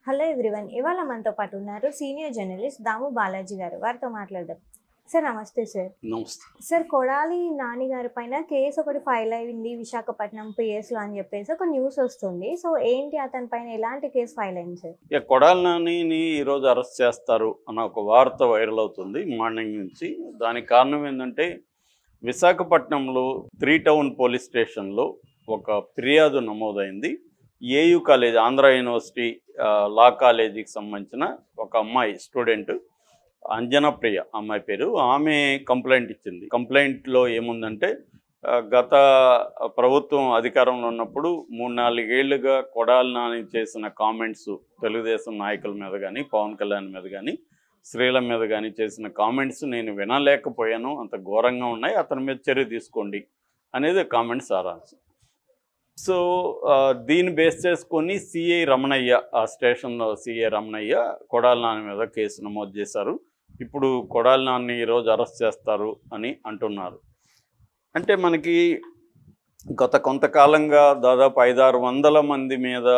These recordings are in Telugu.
Hello everyone. ఇవాళ మనతో పాటు ఉన్నారు సీనియర్ జర్నలిస్ట్ దాము బాలాజీ గారు. వారితో మాట్లాడదాం. సార్ నమస్తే సార్. నమస్తే. సార్ కొడాలి నాని గారి పైన కేసు ఒకటి ఫైల్ అయింది విశాఖపట్నం పిఎస్లో అని చెప్పేసి ఒక న్యూస్ వస్తుంది. సో ఏంటి అతని పైన ఎలాంటి కేసు ఫైల్ అయింది సార్? కొడాలి నానిని ఈరోజు అరెస్ట్ చేస్తారు అన్న ఒక వార్త వైరల్ అవుతుంది మార్నింగ్ నుంచి. దానికి కారణం ఏంటంటే విశాఖపట్నంలో 3 టౌన్ పోలీస్ స్టేషన్లో ఒక ఫిర్యాదు నమోదైంది. AU college, Andhra university law కాలేజీకి సంబంధించిన ఒక అమ్మాయి స్టూడెంట్ అంజనా ప్రియ అమ్మాయి పేరు. ఆమె కంప్లైంట్ ఇచ్చింది. కంప్లైంట్లో ఏముందంటే గత ప్రభుత్వం అధికారంలో ఉన్నప్పుడు 3-4 ఏళ్లుగా కొడాలి నాని చేసిన కామెంట్స్ తెలుగుదేశం నాయకుల మీద కానీ పవన్ కళ్యాణ్ మీద కానీ స్త్రీల మీద కానీ చేసిన కామెంట్స్ నేను వినలేకపోయాను, అంత ఘోరంగా ఉన్నాయి, అతని మీద చర్య తీసుకోండి అనేది కామెంట్స్ సారాంశం. సో దీన్ని బేస్ చేసుకొని సిఐ రమణయ్య, ఆ స్టేషన్లో సిఐ రమణయ్య కొడాలి నాని మీద కేసు నమోదు చేశారు. ఇప్పుడు కొడాలి నాని ఈరోజు అరెస్ట్ చేస్తారు అని అంటున్నారు. అంటే మనకి గత కొంతకాలంగా దాదాపు 500-600 మంది మీద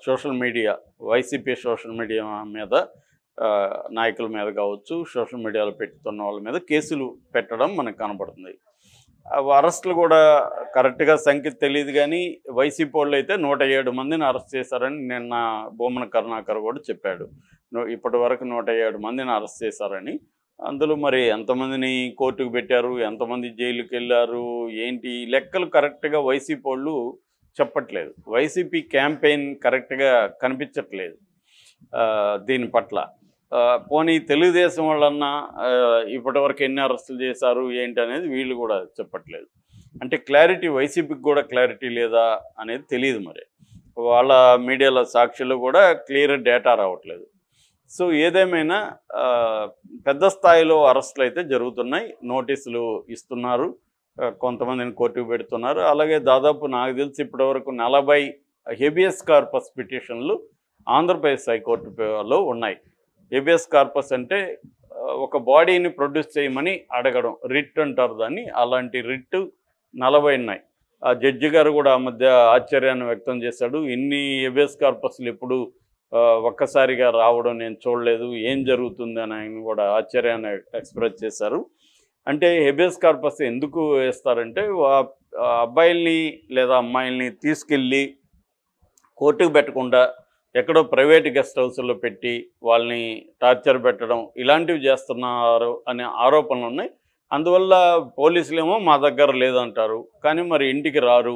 social media, YCP social media మీద, నాయకుల మీద కావచ్చు, సోషల్ మీడియాలో పెట్టుతున్న వాళ్ళ మీద కేసులు పెట్టడం మనకు కనబడుతుంది. అరెస్టులు కూడా కరెక్ట్గా సంఖ్య తెలియదు కానీ వైసీపీ వాళ్ళు అయితే 107 మందిని అరెస్ట్ చేశారని నిన్న భూమన కరుణాకర్ కూడా చెప్పాడు. ఇప్పటి వరకు 107 మందిని అరెస్ట్ చేశారని. అందులో మరి ఎంతమందిని కోర్టుకు పెట్టారు, ఎంతమంది జైలుకి వెళ్ళారు, ఏంటి లెక్కలు కరెక్ట్గా వైసీపీ వాళ్ళు చెప్పట్లేదు. వైసీపీ క్యాంపెయిన్ కరెక్ట్గా కనిపించట్లేదు దీని పట్ల. పోనీ తెలుగుదేశం వాళ్ళన్నా ఇప్పటివరకు ఎన్ని అరెస్టులు చేశారు ఏంటి అనేది వీళ్ళు కూడా చెప్పట్లేదు. అంటే క్లారిటీ, వైసీపీకి కూడా క్లారిటీ లేదా అనేది తెలియదు. మరి వాళ్ళ మీడియాలో సాక్షులు కూడా క్లియర్ డేటా రావట్లేదు. సో ఏదేమైనా పెద్ద స్థాయిలో అరెస్టులు అయితే జరుగుతున్నాయి, నోటీసులు ఇస్తున్నారు, కొంతమందిని కోర్టుకు పెడుతున్నారు. అలాగే దాదాపు నాకు తెలిసి ఇప్పటివరకు 40 హెబియస్ కార్పస్ పిటిషన్లు ఆంధ్రప్రదేశ్ హైకోర్టులో ఉన్నాయి. హెబియస్ కార్పస్ అంటే ఒక బాడీని ప్రొడ్యూస్ చేయమని అడగడం, రిట్ అంటారు దాన్ని. అలాంటి రిట్ 40 ఉన్నాయి. ఆ జడ్జి గారు కూడా ఆ మధ్య ఆశ్చర్యాన్ని వ్యక్తం చేశాడు. ఇన్ని హెబియస్ కార్పస్లు ఎప్పుడు ఒక్కసారిగా రావడం నేను చూడలేదు, ఏం జరుగుతుంది అని ఆయన కూడా ఆశ్చర్యాన్ని ఎక్స్ప్రెస్ చేశారు. అంటే హెబియస్ కార్పస్ ఎందుకు వేస్తారంటే అబ్బాయిల్ని లేదా అమ్మాయిల్ని తీసుకెళ్ళి కోర్టుకు పెట్టకుండా ఎక్కడో ప్రైవేట్ గెస్ట్ హౌస్లో పెట్టి వాళ్ళని టార్చర్ పెట్టడం ఇలాంటివి చేస్తున్నారు అనే ఆరోపణలు ఉన్నాయి. అందువల్ల పోలీసులేమో మా దగ్గర లేదంటారు, కానీ మరి ఇంటికి రారు,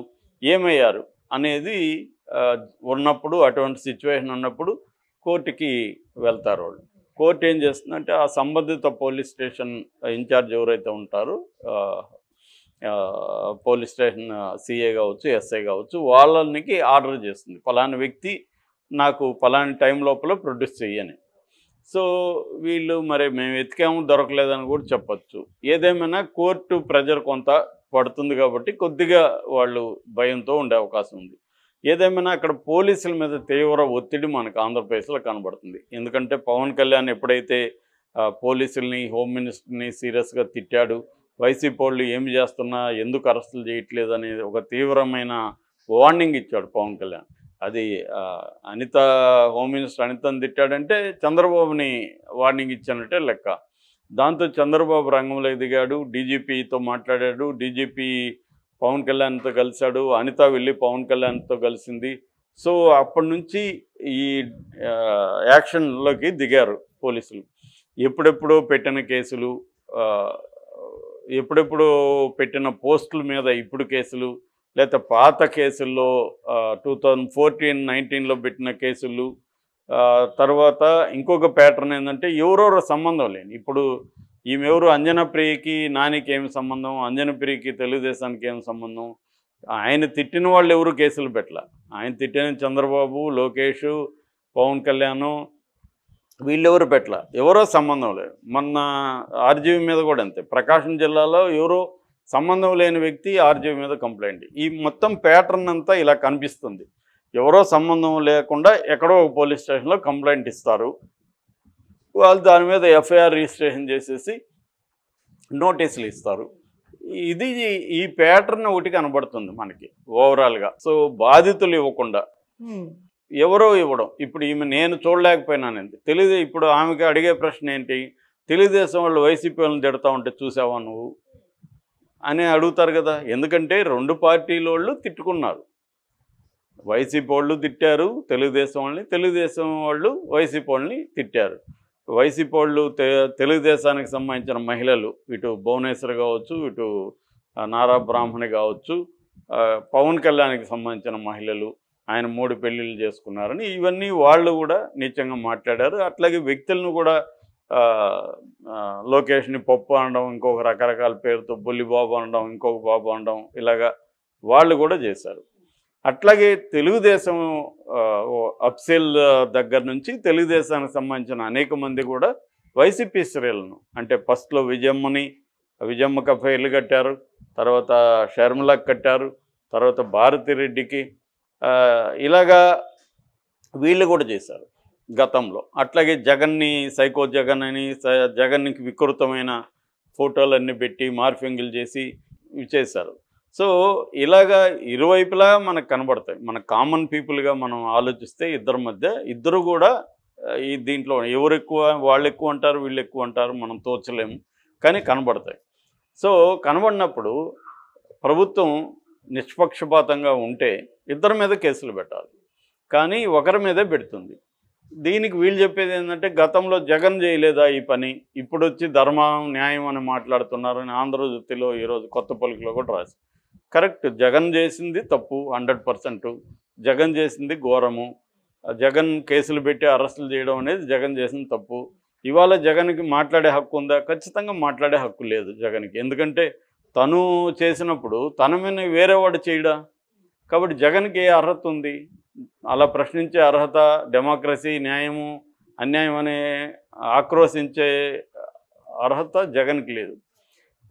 ఏమయ్యారు అనేది ఉన్నప్పుడు, అటువంటి సిచ్యువేషన్ ఉన్నప్పుడు కోర్టుకి వెళ్తారు వాళ్ళు. కోర్టు ఏం చేస్తుందంటే ఆ సంబంధిత పోలీస్ స్టేషన్ ఇన్ఛార్జ్ ఎవరైతే ఉంటారో, పోలీస్ స్టేషన్ సిఏ కావచ్చు, ఎస్ఐ కావచ్చు, వాళ్ళకి ఆర్డర్ చేస్తుంది, ఫలానా వ్యక్తి నాకు ఫలాని టైం లోపల ప్రొడ్యూస్ చెయ్యని. సో వీళ్ళు మరి మేము వెతికాము దొరకలేదని కూడా చెప్పచ్చు. ఏదేమైనా కోర్టు ప్రెజర్ కొంత పడుతుంది కాబట్టి కొద్దిగా వాళ్ళు భయంతో ఉండే అవకాశం ఉంది. ఏదేమైనా అక్కడ పోలీసుల మీద తీవ్ర ఒత్తిడి మనకు ఆంధ్రప్రదేశ్లో కనబడుతుంది. ఎందుకంటే పవన్ కళ్యాణ్ ఎప్పుడైతే పోలీసుల్ని, హోమ్ మినిస్టర్ని సీరియస్గా తిట్టాడు, వైసీపీ వాళ్ళు ఏమి చేస్తున్నా ఎందుకు అరెస్టులు చేయట్లేదు అనేది ఒక తీవ్రమైన వార్నింగ్ ఇచ్చాడు పవన్ కళ్యాణ్. అది అనిత, హోమ్ మినిస్టర్ అనితని తిట్టాడంటే చంద్రబాబుని వార్నింగ్ ఇచ్చానంటే లెక్క. దాంతో చంద్రబాబు రంగంలోకి దిగాడు, డీజీపీతో మాట్లాడాడు, డీజీపీ పవన్ కళ్యాణ్తో కలిశాడు, అనిత వెళ్ళి పవన్ కళ్యాణ్తో కలిసింది. సో అప్పటి నుంచి ఈ యాక్షన్లోకి దిగారు పోలీసులు. ఎప్పుడెప్పుడో పెట్టిన కేసులు, ఎప్పుడెప్పుడో పెట్టిన పోస్టుల మీద ఇప్పుడు కేసులు, లేకపోతే పాత కేసుల్లో 2014-19లో పెట్టిన కేసులు. తర్వాత ఇంకొక ప్యాటర్న్ ఏంటంటే ఎవరెవరో సంబంధం లేని, ఇప్పుడు ఈమెవరు అంజనా ప్రియకి నానికి ఏమి సంబంధం, అంజనా ప్రియకి తెలుగుదేశానికి ఏమి సంబంధం, ఆయన తిట్టిన వాళ్ళు ఎవరు కేసులు పెట్టలే. ఆయన తిట్టిన చంద్రబాబు, లోకేష్, పవన్ కళ్యాణ్ వీళ్ళెవరు పెట్టలే, ఎవరో సంబంధం లేదు. మొన్న ఆర్జీవీ మీద కూడా అంతే, ప్రకాశం జిల్లాలో ఎవరో సంబంధం లేని వ్యక్తి ఆర్జీవీ మీద కంప్లైంట్. ఈ మొత్తం ప్యాటర్న్ అంతా ఇలా కనిపిస్తుంది. ఎవరో సంబంధం లేకుండా ఎక్కడో ఒక పోలీస్ స్టేషన్లో కంప్లైంట్ ఇస్తారు, వాళ్ళు దాని మీద ఎఫ్ఐఆర్ రిజిస్ట్రేషన్ చేసేసి నోటీసులు ఇస్తారు. ఇది ఈ ప్యాటర్న్ ఒకటి కనబడుతుంది మనకి ఓవరాల్గా. సో బాధితులు ఇవ్వకుండా ఎవరో ఇవ్వడం. ఇప్పుడు ఈమె నేను చూడలేకపోయినానండి. ఇప్పుడు ఆమెకి అడిగే ప్రశ్న ఏంటి? తెలుగుదేశం వాళ్ళు వైసీపీ వాళ్ళని తిడతా ఉంటే చూసావా నువ్వు అని అడుగుతారు కదా. ఎందుకంటే 2 పార్టీలోళ్ళు తిట్టుకున్నారు. వైసీపీ వాళ్ళు తిట్టారు తెలుగుదేశం వాళ్ళని, తెలుగుదేశం వాళ్ళు వైసీపీ వాళ్ళని తిట్టారు. వైసీపీ వాళ్ళు తెలుగుదేశానికి సంబంధించిన మహిళలు, ఇటు భువనేశ్వర్ కావచ్చు, ఇటు నారా బ్రాహ్మణి కావచ్చు, పవన్ కళ్యాణ్కి సంబంధించిన మహిళలు, ఆయన 3 పెళ్ళిళ్ళు చేసుకున్నారని ఇవన్నీ వాళ్ళు కూడా నీచంగా మాట్లాడారు. అట్లాగే వ్యక్తులను కూడా లోకేష్ని పప్పు అనడం, ఇంకొక రకరకాల పేరుతో బుల్లిబాబు అనడం, ఇంకొక బాబు అనడం, ఇలాగా వాళ్ళు కూడా చేశారు. అట్లాగే తెలుగుదేశం అప్సెల్ దగ్గర నుంచి తెలుగుదేశానికి సంబంధించిన అనేక మంది కూడా వైసీపీ స్త్రీలను, అంటే ఫస్ట్లో విజయమ్మకి పేర్లు కట్టారు, తర్వాత షర్మిలకు కట్టారు, తర్వాత భారతిరెడ్డికి, ఇలాగా వీళ్ళు కూడా చేశారు గతంలో. అట్లాగే జగన్ని సైకో జగన్ అని, జగన్కి వికృతమైన ఫోటోలన్నీ పెట్టి మార్ఫింగ్లు చేసి ఇవి చేశారు. సో ఇలాగా ఇరువైపులా మనకు కనబడతాయి. మన కామన్ పీపుల్గా మనం ఆలోచిస్తే ఇద్దరు కూడా ఈ దీంట్లో ఎవరు ఎక్కువ, వాళ్ళు ఎక్కువ అంటారు, వీళ్ళు ఎక్కువ అంటారు, మనం తోచలేము, కానీ కనబడతాయి. సో కనబడినప్పుడు ప్రభుత్వం నిష్పక్షపాతంగా ఉంటే ఇద్దరి మీద కేసులు పెట్టాలి, కానీ ఒకరి మీదే పెడుతుంది. దీనికి వీళ్ళు చెప్పేది ఏంటంటే, గతంలో జగన్ చేయలేదా ఈ పని, ఇప్పుడు వచ్చి ధర్మం న్యాయం అని మాట్లాడుతున్నారని ఆంధ్రజ్యోతిలో ఈరోజు కొత్త పలుకులో కూడా రాసి. కరెక్ట్, జగన్ చేసింది తప్పు 100%. జగన్ చేసింది ఘోరము. జగన్ కేసులు పెట్టి అరెస్టులు చేయడం అనేది జగన్ చేసిన తప్పు. ఇవాళ జగన్కి మాట్లాడే హక్కు ఉందా? ఖచ్చితంగా మాట్లాడే హక్కు లేదు జగన్కి. ఎందుకంటే తను చేసినప్పుడు తన మీద వేరేవాడు చేయడా? కాబట్టి జగన్కి ఏ అర్హత ఉంది? అలా ప్రశ్నించే అర్హత, డెమోక్రసీ, న్యాయము, అన్యాయం అనే ఆక్రోశించే అర్హత జగన్కి లేదు.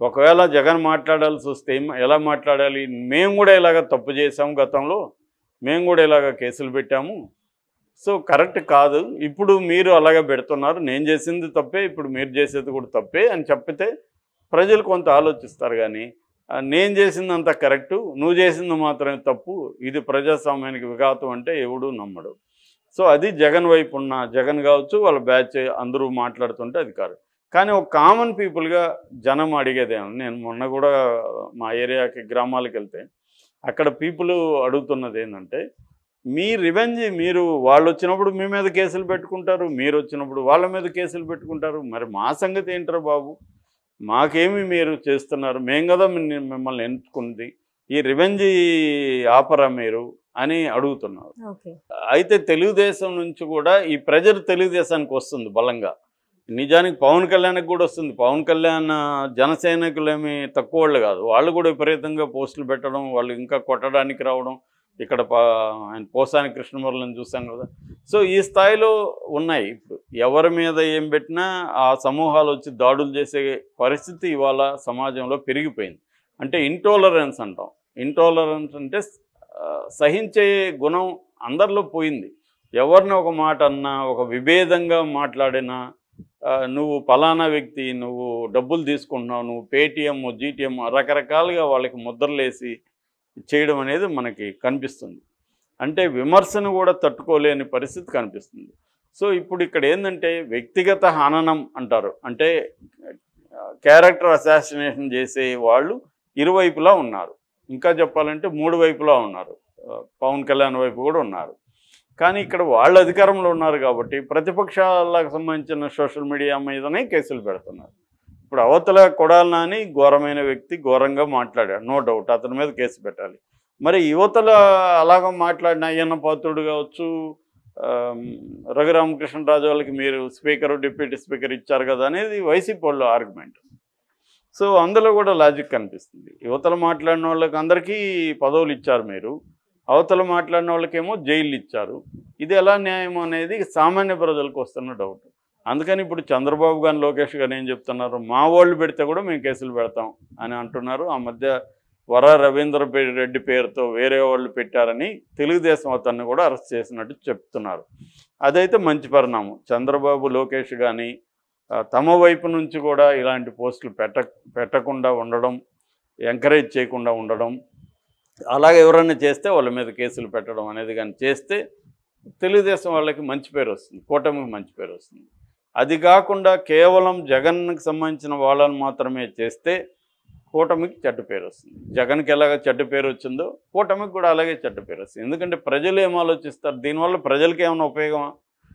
ఒకవేళ జగన్ మాట్లాడాల్సి వస్తే ఎలా మాట్లాడాలి? మేము కూడా ఇలాగ తప్పు చేసాము, గతంలో మేము కూడా ఇలాగ కేసులు పెట్టాము, సో కరెక్ట్ కాదు, ఇప్పుడు మీరు అలాగే పెడుతున్నారు, నేను చేసింది తప్పే, ఇప్పుడు మీరు చేసేది కూడా తప్పే అని చెప్పితే ప్రజలు కొంత ఆలోచిస్తారు. కానీ నేను చేసింది అంతా కరెక్టు, నువ్వు చేసింది మాత్రమే తప్పు, ఇది ప్రజాస్వామ్యానికి విఘాతం అంటే ఎవడూ నమ్మడు. సో అది జగన్ వైపు ఉన్న, జగన్ కావచ్చు వాళ్ళ బ్యాచ్ అందరూ మాట్లాడుతుంటే అది కాదు. కానీ ఒక కామన్ పీపుల్గా జనం అడిగేదేమో, నేను మొన్న కూడా మా ఏరియాకి గ్రామాలకు వెళ్తే అక్కడ పీపుల్ అడుగుతున్నది ఏంటంటే, మీ రివెంజ్, మీరు వాళ్ళు వచ్చినప్పుడు మీ మీద కేసులు పెట్టుకుంటారు, మీరు వచ్చినప్పుడు వాళ్ళ మీద కేసులు పెట్టుకుంటారు, మరి మా సంగతి ఏంటారు బాబు, మాకేమి మీరు చేస్తున్నారు, మేము కదా మిమ్మల్ని ఎంచుకుంది, ఈ రివెంజ్ ఆపరా మీరు అని అడుగుతున్నారు. అయితే తెలుగుదేశం నుంచి కూడా ఈ ప్రెజర్ తెలుగుదేశానికి వస్తుంది బలంగా. నిజానికి పవన్ కళ్యాణ్కి కూడా వస్తుంది. పవన్ కళ్యాణ్ జనసైనికులేమి తక్కువ వాళ్ళు కాదు, వాళ్ళు కూడా విపరీతంగా పోస్టులు పెట్టడం, వాళ్ళు ఇంకా కొట్టడానికి రావడం. ఇక్కడ ఆయన పోసాని కృష్ణమురళిని చూసాం కదా. సో ఈ స్థాయిలో ఉన్నాయి. ఇప్పుడు ఎవరి మీద ఏం పెట్టినా ఆ సమూహాలు వచ్చి దాడులు చేసే పరిస్థితి ఇవాళ సమాజంలో పెరిగిపోయింది. అంటే ఇంటాలరెన్స్ అంటాం. ఇంటాలరెన్స్ అంటే సహించే గుణం అందరిలో పోయింది. ఎవరిని ఒక మాట అన్నా, ఒక విభేదంగా మాట్లాడినా, నువ్వు పలానా వ్యక్తి, నువ్వు డబ్బులు తీసుకుంటున్నావు, నువ్వు పేటీఎం, జీటీఎం, రకరకాలుగా వాళ్ళకి ముద్రలేసి చేయడం అనేది మనకి కనిపిస్తుంది. అంటే విమర్శను కూడా తట్టుకోలేని పరిస్థితి కనిపిస్తుంది. సో ఇప్పుడు ఇక్కడ ఏంటంటే వ్యక్తిగత హననం అంటారు. అంటే క్యారెక్టర్ అసాసినేషన్ చేసే వాళ్ళు ఇరువైపులా ఉన్నారు. ఇంకా చెప్పాలంటే 3 వైపులా ఉన్నారు. పవన్ కళ్యాణ్ వైపు కూడా ఉన్నారు. కానీ ఇక్కడ వాళ్ళు అధికారంలో ఉన్నారు కాబట్టి ప్రతిపక్షాలకు సంబంధించిన సోషల్ మీడియా మీదనే కేసులు పెడుతున్నారు. ఇప్పుడు అవతల కొడాలి నాని ఘోరమైన వ్యక్తి, ఘోరంగా మాట్లాడాడు, నో డౌట్, అతని మీద కేసు పెట్టాలి. మరి యువతల అలాగ మాట్లాడిన అయ్యన్న పాత్రుడు కావచ్చు, రఘురామకృష్ణరాజు వాళ్ళకి మీరు స్పీకరు, డిప్యూటీ స్పీకర్ ఇచ్చారు కదా అనేది వైసీపీ వాళ్ళు ఆర్గ్యుమెంట్. సో అందులో కూడా లాజిక్ కనిపిస్తుంది. యువతలు మాట్లాడిన వాళ్ళకి అందరికీ పదవులు ఇచ్చారు మీరు, అవతల మాట్లాడిన వాళ్ళకేమో జైలు ఇచ్చారు. ఇది ఎలా న్యాయం అనేది సామాన్య ప్రజలకు వస్తున్న డౌట్. అందుకని ఇప్పుడు చంద్రబాబు గారు, లోకేష్ గారు ఏం చెప్తున్నారు, మా వాళ్ళు పెడితే కూడా మేము కేసులు పెడతాం అని అంటున్నారు. ఆ మధ్య రవీంద్ర రెడ్డి పేరుతో వేరే వాళ్ళు పెట్టారని తెలుగుదేశం అతన్ని కూడా అరెస్ట్ చేసినట్టు చెప్తున్నారు. అదైతే మంచి పరిణామం. చంద్రబాబు, లోకేష్ కానీ తమ వైపు నుంచి కూడా ఇలాంటి పోస్టులు పెట్టకుండా ఉండడం, ఎంకరేజ్ చేయకుండా ఉండడం, అలాగే ఎవరైనా చేస్తే వాళ్ళ మీద కేసులు పెట్టడం అనేది కానీ చేస్తే తెలుగుదేశం వాళ్ళకి మంచి పేరు వస్తుంది, కూటమికి మంచి పేరు వస్తుంది. అది కాకుండా కేవలం జగన్కి సంబంధించిన వాళ్ళని మాత్రమే చేస్తే కూటమికి చెడ్డ పేరు వస్తుంది. జగన్కి ఎలాగ చెడ్డ పేరు వచ్చిందో కూటమికి కూడా అలాగే చెడ్డ పేరు వస్తుంది. ఎందుకంటే ప్రజలు ఏం ఆలోచిస్తారు, దీనివల్ల ప్రజలకి ఏమైనా ఉపయోగమా?